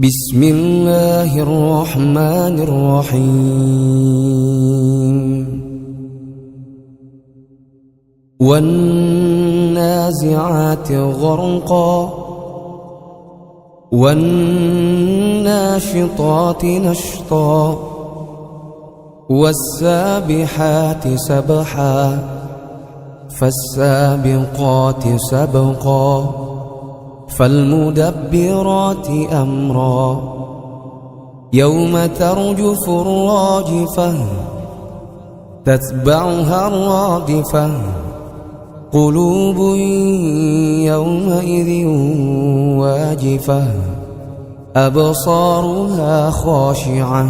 بسم الله الرحمن الرحيم والنازعات غرقا والناشطات نشطا والسابحات سبحا فالسابقات سبقا فالمدبرات أمرا يوم ترجف الراجفة تتبعها الرادفة قلوب يومئذ واجفة أبصارها خاشعة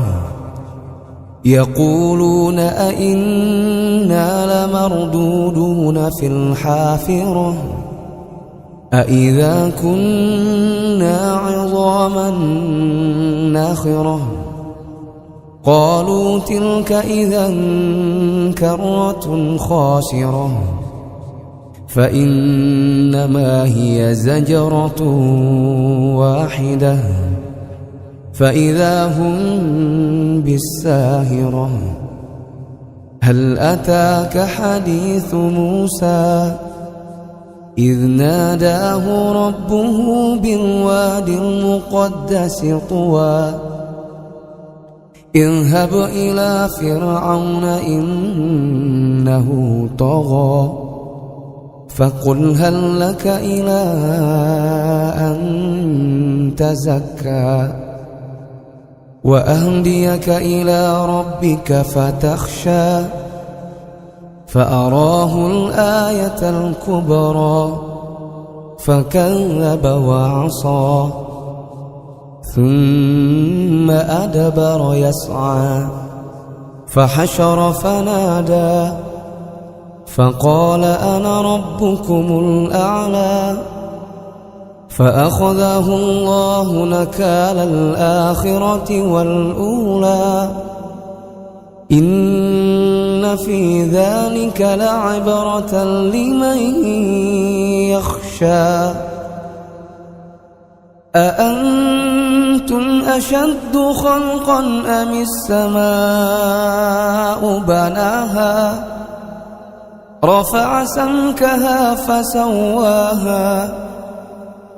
يقولون أئنا لمردودون في الحافرة أإذا كنا عظاما نخرة قالوا تلك إذا كرة خاسرة فإنما هي زجرة واحدة فإذا هم بالساهرة هل أتاك حديث موسى إذ ناداه ربه بالواد المقدس طوى اذهب إلى فرعون إنه طغى فقل هل لك إلى أن تزكى وأهديك إلى ربك فتخشى فأراه الآية الكبرى فكذب وعصى ثم أدبر يسعى فحشر فنادى فقال أنا ربكم الأعلى فأخذه الله نكال الآخرة والأولى إن في ذلك لعبرة لمن يخشى أأنتم أشد خلقا أم السماء بناها رفع سمكها فسواها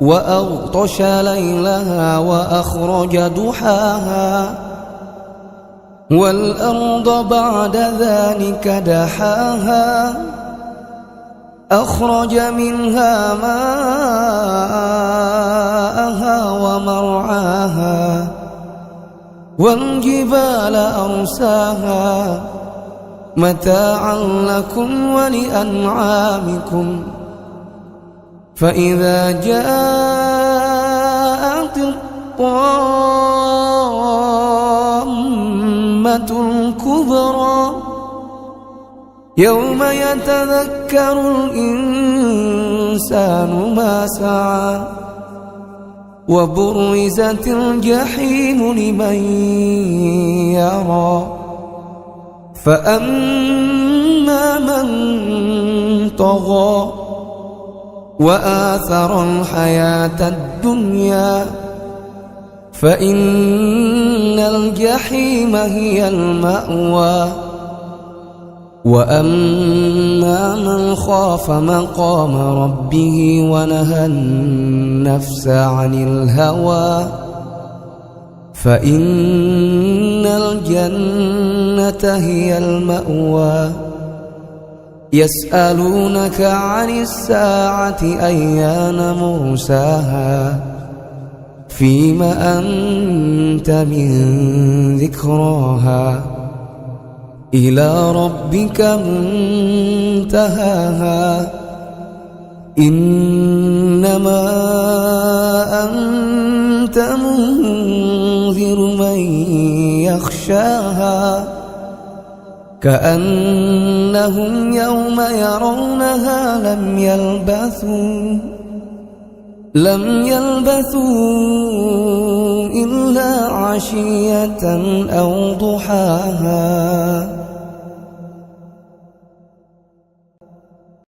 وأغطش ليلها وأخرج ضحاها والأرض بعد ذلك دحاها أخرج منها ماءها ومرعاها والجبال أرساها متاعا لكم ولأنعامكم فإذا جاءت الطامة الكبرى يوم يتذكر الإنسان ما سعى وبرزت الجحيم لمن يرى فأما من طغى وآثر الحياة الدنيا فإن الجحيم هي المأوى وأما من خاف مقام ربه ونهى النفس عن الهوى فإن الجنة هي المأوى يسألونك عن الساعة أيان مرساها فيم أنت من ذكراها إلى ربك منتهاها إنما أنت منذر من يخشاها كأنهم يوم يرونها لم يلبثوا إلا عشية أو ضحاها.